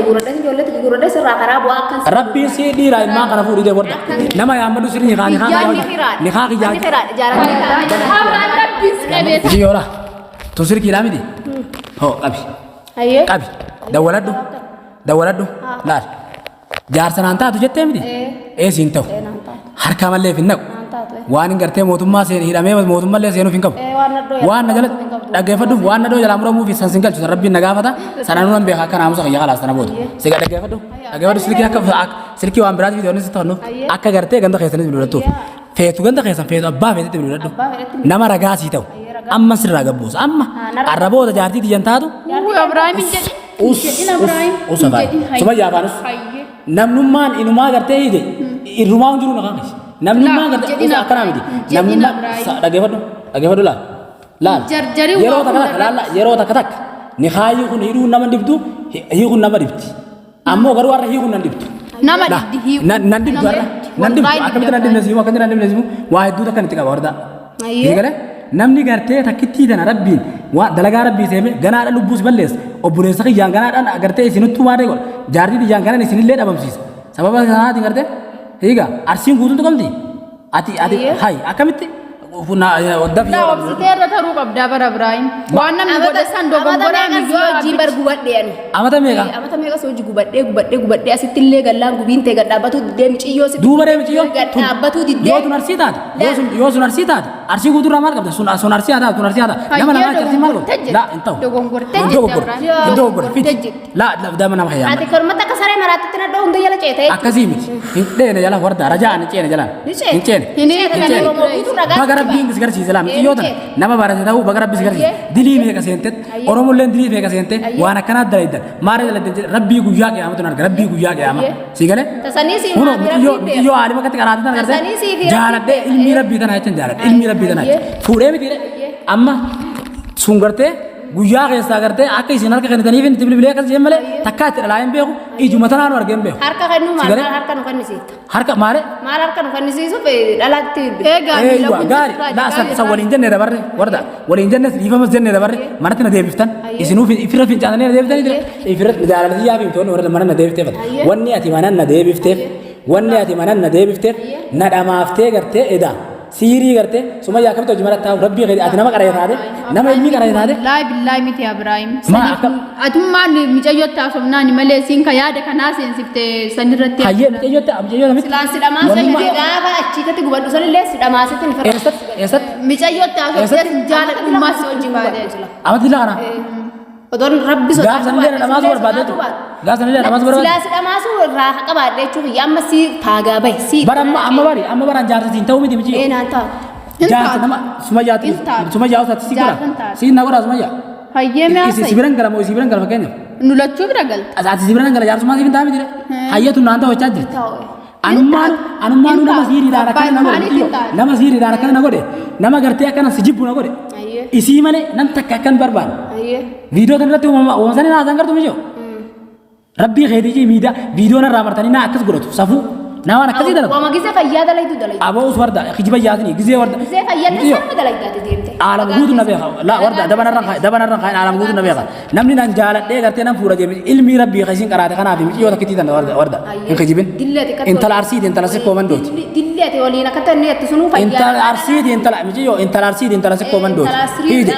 gurada ijoollee gurada sirraa karaa bu'aa akkan rabbi si dhiira immaa kana fuudhii dee warda nama yaammadu sirrii ni haa Jiyora, tu sirki lamidi. Ho, kabi. Aye. Kabi. Dawaladu. Laal. Jaarsa nanta tu jette midi. Sintaw. Harka malee finnaw. Waan gartee mootummaa seen hidhamee mootummaa illee seenuuf hin qabu. Waan na jala dhaggeeffadhu waan na doo jala muramuu fi san singalchu rabbiin na gaafata sanaan nan beeka akka naamusa kiyya kalaas tana boodu. Siga dhaggeeffadhu silkii akka silkii waan biraati fiidiyoon si ta'annu akka gartee ganda keessanis bilbilattuuf. Feetu ganda keessan feetu abbaa feetetti bilbiladhu. Nama ragaa sii ta'u. Amma sirraa gabbuusa amma arraboota jaartii xiyyan taatu. Ibrahim jedhi. Usafaan. Suma yaafaanus. Namnummaan inumaa gartee hide irrumaa hin jiru na kaanqis. Namnummaan gartee akkanaa miti. Namnummaan dhaggeeffadhu laal. Yeroo takka takka ni haayii kun hidhuu nama dibdu hiikun nama dibti. Ammoo garuu har'a hiikun nan dibtu. Nama dibdi nan dibdu har'a. Nan dibdu akkamitti nan dibnesiimu akkamitti nan dibnesiimu waa hedduu takkan itti qaba warda. Namni gartee takkitti tana rabbiin waa dalagaa rabbii seeme ganaadha lubbuus balleessa obboleessa kiyyaan ganaadhaan gartee isinittuu maadee godha jaartii kiyyaan ganan isinillee dhabamsiisa sababa sanaatiin gartee hiiga arsiin guutuutu qabdi ati hay akkamitti Obsiteerra taruu qabdaa bara Ibrahim. Waan namni godhessan dogongoraa miyyoo hojii bargubadheeni. Amata meeqa hojii gubadhee asitti illee gallaan gubiin ta'e gadhaabbatu deemi ciyyoo sitti. Duuba deemi ciyyoo. Gadhaabbatu diddee. Yoo tun arsii taate. Yoo sun arsii taate. Arsii guutuurraa maal qabda? Sun arsii haa taate. Tun arsii haa taate. Nama namaa arsii maal godha? Laa hin ta'u. Dogoggorte. Fiti. Laa dama nama hayyaama. Ati kormata akka saree maraatti na dhoo hunda jala ceete. Akkasii miti. Hin dheene jala warda rajaan hin ceene jalaan. Hin ceene. Rabbiin bisgarsiise laam xiyyoota nama barate ta'uu baga rabbi bisgarsiise dilii meeqa seentet oromolleen dilii meeqa seente waan akkanaa dalaydan maara dalaydan rabbii guyyaa qiyamatu narga rabbii guyyaa qiyama sigale kuno xiyyo aalima katti qaraati tan garte jaaladhe ilmi rabbii tana jechan jaaladhe ilmi rabbii tana fuudhee miti amma sun garte guyyaa keessaa garte akka isin harka kennitaniif inni bilbilee akkas jeen malee takkaa itti dhalaa hin beeku ijuma tanaan argeen beeku harka kennu maal harka nu kennisiita harka maal harka nu kennisiisuuf dhalaatti gaari sa waliin jenne dabarre warda waliin jenne dhiifamas jenne dabarre manatti na deebiftan isinuu ifirra fincaananii na deebiftan ifirra jaalalati yaa fiimtoonni warra mana na deebifteef wanni ati manan na deebifteef na dhamaaftee gartee edaa Siri garte suma ya kamto jumara tahu rabbi gadi ati nama karaya tade nama ilmi karaya tade la billahi miti Ibrahim atumma ni mijayotta somna ni malesin ka yada kana sensifte sanirratti hayye mijayotta mit silasi dama se gaba achikati gubadu salle sidama se tin esat mijayotta so jala umma so jibade amadilla kana odon rabbi so gaaf sanile namaz barbadatu gaaf sanile namaz barbadatu silasi dama so raha qabade chu yamma si paga bay si baramma amma baran jarta tin tawu miti miji nanta jarta nama sumaya usat sigura si nagora sumaya hayye me asai sibiran gala mo sibiran gala fakenya nulachu biragal azat sibiran gala jar suma sibin taami dire hayyatu nanta hocha jirti Anummaanu nama siri dara kana nagode nama siri dara kana nagode nama garte kana sijibbu nagode isi male nan takka kan barban video tan ratu wansani na zangartu mijo rabbi khaydi media video na ramartani na akas godatu safu na wana kasi dala wama gize fayyada laydu dalay abo us warda khijiba yaadni gize fayyada sama dalay dati deemte alam gudu na beha la warda dabana ran khay alam gudu na beha namni nan jala de garte nan fura jemi ilmi rabbi khaysin qarata kana bi yo takiti tan warda in khijibin intal arsid intal se komandot dillati walina katanne sunu fayyada intal arsid intal miji yo intal arsid intal se komandot hidi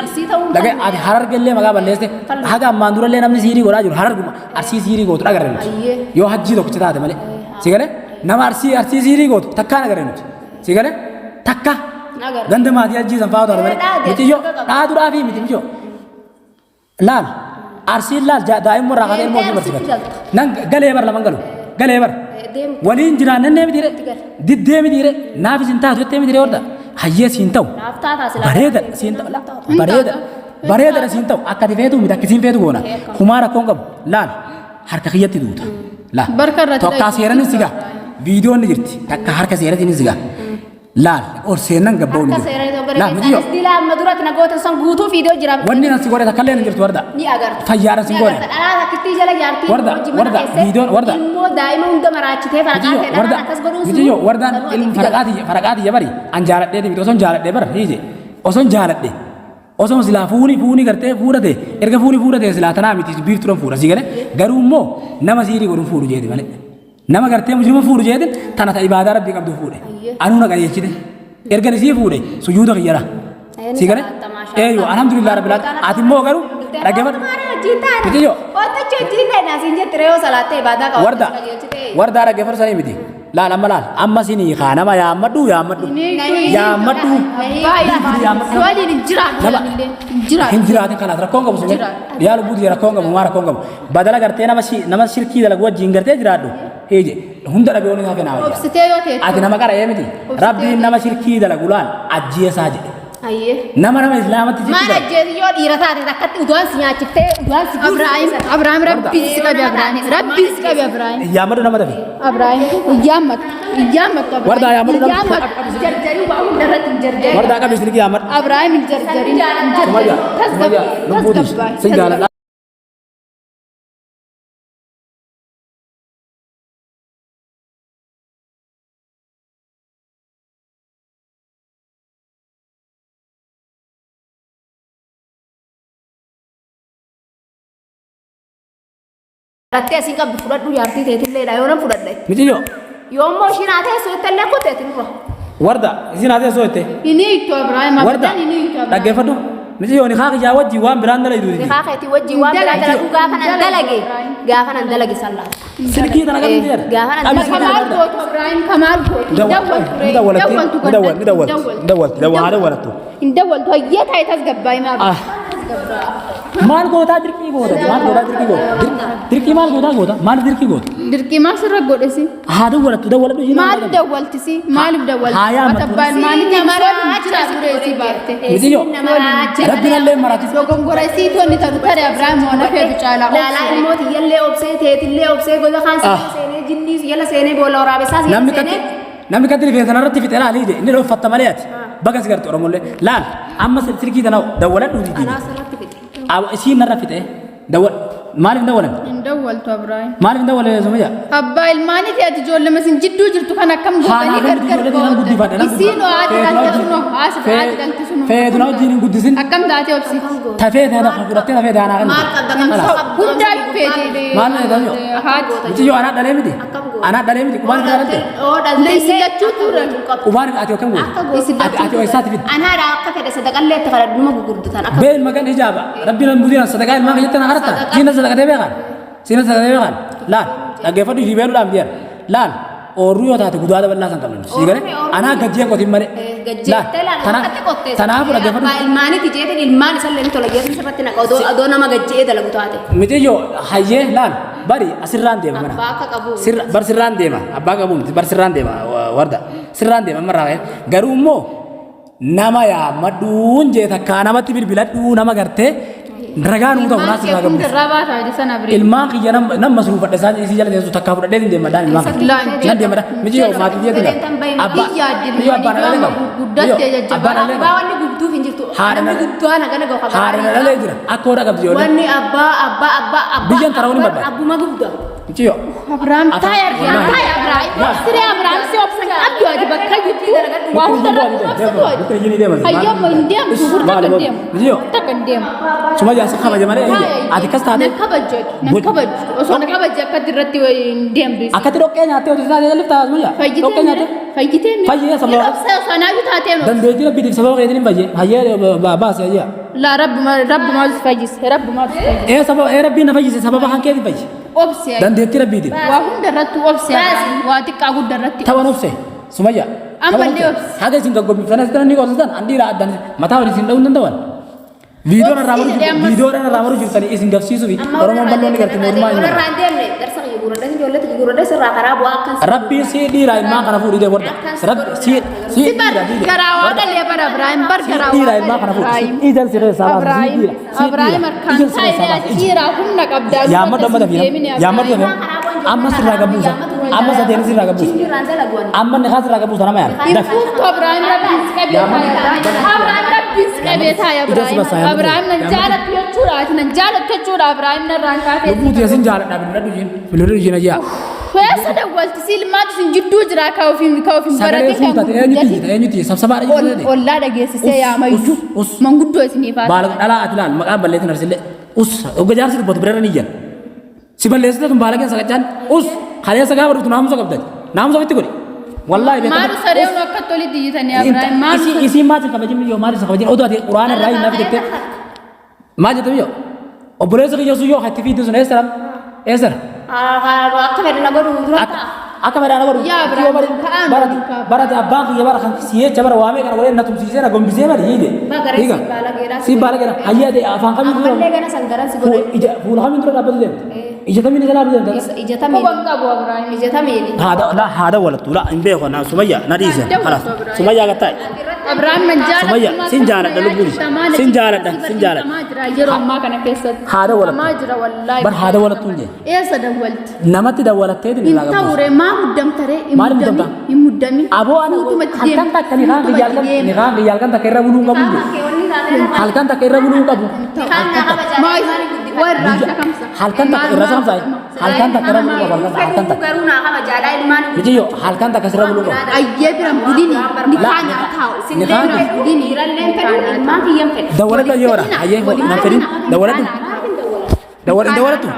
daga ad harar gelle maga balleste haga manduralle namni siri gora jur harar guma arsi siri gotu agarren yo hajji do kuchata male sigale nama arsi siri gotu takka agarren sigale takka ganda ma dia hajji san faawta male miti yo daadu dafi miti yo lal arsi lal daim mo raga mo marsibat nan gale bar la mangalo gale bar walin jiran nan ne mi dire didde mi dire nafi sin taatu te mi dire orda hayye sin taw bareda sin taw bareda sin taw akadi feetu mi takkisin feetu gona humara kongam lal harka khiyati duuta la barkarati to kaseran siga video ni jirti takka harka seerati ni siga lal or seenan gabbawni la mi yo dila madurat na gota san guutu video jira wanni nan sigore takkalle ni jirti warda ni agar fayyara sigore ala kitti jala yarti warda video warda mo daima unda marachite faraqate warda mi yo warda ilm faraqati yabari an jaradde mi to son jaradde bar hije o son jaradde osoo silaa fuuni gartee fuudhate erga fuudhate silaa tanaa miti biiftuudhaan fuudha si galee garuu immoo nama siirii godhuun fuudhu jeeti malee nama gartee musliima fuudhu jeetin tana ta ibaadaa rabbii qabdu fuudhe anuu na qajeelchite erga isii fuudhe sujuuda kiyyara si galee eeyyoo alhamdulillah rabbil aalamiin ati immoo garuu dhaggeeffadhu miti yoo wardaa dhaggeeffadhu sanii miti laal amma sinii kaanama yaammadhu hin jiraatin kanaaf rakkoon qabu sun yaa lubbuuti rakkoon qabu maa rakkoon qabu badala gartee nama shirkii dalagu wajjin gartee jiraadhu eeje hunda dhabe wani hafe naa ati nama qara miti rabbiin nama shirkii dalagu laal ajjeesaa jedhe nama islaamatti jirti maal ajjeesi yoo dhiira taate takkatti udu'aan si nyaachiftee udu'aan si Abrahaam rabbii si qabe Abrahaam yaammadhu nama dafi Abrahaam iyyaammattu wardaa yaammadhu jarjarii waa hunda irratti hin jarjarii wardaa qabi sirki yaammadhu Abrahaam hin jarjarin lubbuutis sin jaaladha rattee asiin qabdu fudhadhu yaartii teetillee yoo nan fudhadhe miti yoo yoommoo ishiin haa teessoo ittallee akkoo teetin dura warda isin haa teessoo itte ini ittu Abrahaam warda dhaggeeffadhu miti yoo ni haa kiyyaa wajjin waan biraan dalagu ni haa keetii wajjin waan biraan dalagu gaafa nan dalage sallaa silkii tana qabdi jedha gaafa nan dalage kamaal gootu Abrahaam kamaal gootu dawwaltu hin dawwaltu hayyee taayitas gabbaa'ima maal gootaa dirqii goota dirqii maal goota maal dirqii goota dirqii maal sirra godhesi haa dawwaladhu maal dawwaltisi maaliif dawwalti tabbaan maaliif namarra jira dureessi baarte miti yoo rabbiin illee maratis dogongora isii tonni tanu tare Abrahaam waan hafeetu caalaa laalaa ilmooti yallee obsee teetillee obsee gosa kaan seenee jinniis yala seenee boolla waraabessaa namni katti rifeensa narratti fixe laal ije inni dhoofatta malee ati baga sigarti oromollee laal amma sirkii tana dawwaladhu isiin narra fixe maaliif dawwalan hin dawwaltu Abrahaam maaliif dawwale Sumayya abbaa ilmaaniiti ati ijoollee masin jidduu jirtu kan akkam gootanii gargar isiin haati galti sunu feetuna wajjin hin guddisin akkam taatee obsi tafee taana fudhattee tafee taana kan maal qabda guddaa feetee maal na jedhamu haati miti yoo anaa dhalee miti qubaan irraa dhalte leessilachuu turan qubaan ati akkam gooti ati oo isaati fiti anaadha akka fedhe sadaqallee itti faradhuma gugurdutan akka been magan hijaaba rabbiin mudina sadaqaa ilmaa keetti na karata jiina sadaqatee beekan laal dhaggeeffadhu ishii beeluudhaaf jeera laal oorruu yoo taate gudaa bal'aa san qabnu sii gale anaa gajjee qotiin malee tanaafu dhaggeeffadhu ilmaaniiti jeetin ilmaan isallee ni tola jeetin sirratti naqa odoo nama gajjee dalagu taate miti yoo hayyee laal bari asirraan deema mana abbaa akka qabu bar sirraan deema abbaa qabu miti bar sirraan deema warda sirraan deema marraa garuu immoo nama yaammadhuun jee takkaa namatti bilbiladhuu nama gartee ragaan uta unas raga bu ilma kiya nam masrufadde san isi jala tesu takka fudade din demada ilma nan demada miji yo mati dia tidak abba yo abba na lega guddatte abba na lega wani guddu finjirtu harana guddu ana kana go khabar harana na lega akko raga biyo wani abba bijan tarawni badda abbu ma guddu miji yo Abraham tayar Abraham sire Abraham se opsan abdu adi bakka guddu wa hudara bukan gini dia mas ayyo indiam subur takandem miji yo takandem cuma jangan sekali aja mana ini ati kas tadi nak kabaj osoo nak kabaj akkat irratti indiam bis akkat rokke nyate odi tadi lif tas mulia rokke nyate fayyite sabab sana yu taate no dan beji lebih di sabab kayak ini baje hayya bahas aja la rabb ma fayyis sabab rabbi na fayyis sabab han kayak baje obse dan dia tidak bidi wa hunda rattu obse wa tikka gudda ratti tawan obse sumaya amballe obse haga singa gobi fanas tan ni ko tan andi ra dan mata wali sin daun tawan video na ramaru jirtani isin gafsiisu bi oromo ballo ni garti normal ni randemne darsa yugurada yugurada sirra karabu akan rabbi si di ra ma kana fudi de warda rabbi si karawa dal ya bar Abraham bar karawa di ra ma kana fudi idan sire sabab Abraham kan sayna sira hunna qabda ya madam ya madam amma sirra gabusa amma sa den sirra gabusa amma ne khasra gabusa nama ya daf Abraham rabbi skabeta ya Abraham najalat yachura Abraham na rankate lubu dia sin jalat na bin radu jin bilu jin aja Keessa dawwalti silmaatu sin jidduu jira kaawufiin sagalee fuutate eenyuti sabsabaadha jechuudha. Ollaa dhageessisee yaamayyu manguddoo isiniif haa baala dhalaa ati laal maqaan balleetin arsillee ogga jaarsi dubbatu birarra ni jala si balleessite tun baala keessa qaccaan kaleessa gaafa dhuftu naamusa qabdati naamusa ofitti godhi wallaahi beekama maalu sareewwan akka tolitti iyyatanii Abiraam maalu isiin maati kabajin yoo maati kabajin oduu ati quraana irraa hin nafti jettee maal jettu yoo obboleessa kiyya sun yoo hatti fiitu sun eessara akka fedhe na godhu dura akka fedhe na godhu yaa Abiraam barate abbaan kiyya bara kan siyeecha bara waamee kana godhee na tumsiisee na gombisee bari hiide si baala geera hayyaa ta'e afaan kamiin dura ammallee gana sangaran si godhe fuula kamiin dura dhaabbatu deemte ija kamiin isa laalu deemte ija tamiin quban qabu Abiraam ija tamiin haada walattu la hin beeku na sumayya na dhiise khalas sumayya gattaay Abiraam nan jaalladha sumayya sin jaaladha lubbuun sin jaaladha yeroo ammaa kana keessatti haada walattu maa jira wallaahi bar haada walattu hin jee eessa dawwalti namatti dawwalattee din ilaa gabu ta'ure maa muddamtaree Maal muddamta? hin muddamin aboo ana halkan takka ni kaan yaalkan takka irra buluu qabu halkan takka irra buluu qabu warra shakamsa halkan takka irra shakamsa halkan takka irra buluu qabu halkan takka garuu naa kama jaalaa ilmaan Mijiyo halkan takka irra buluu qabu ayyee biram budini ni kaanya taa'u Ni kaanya. budini iralleen fedhu ilmaan kiyyan fedhu dawwaladhu ayyee wara ayyee nan fedhin dawwaladhu dawwaladhu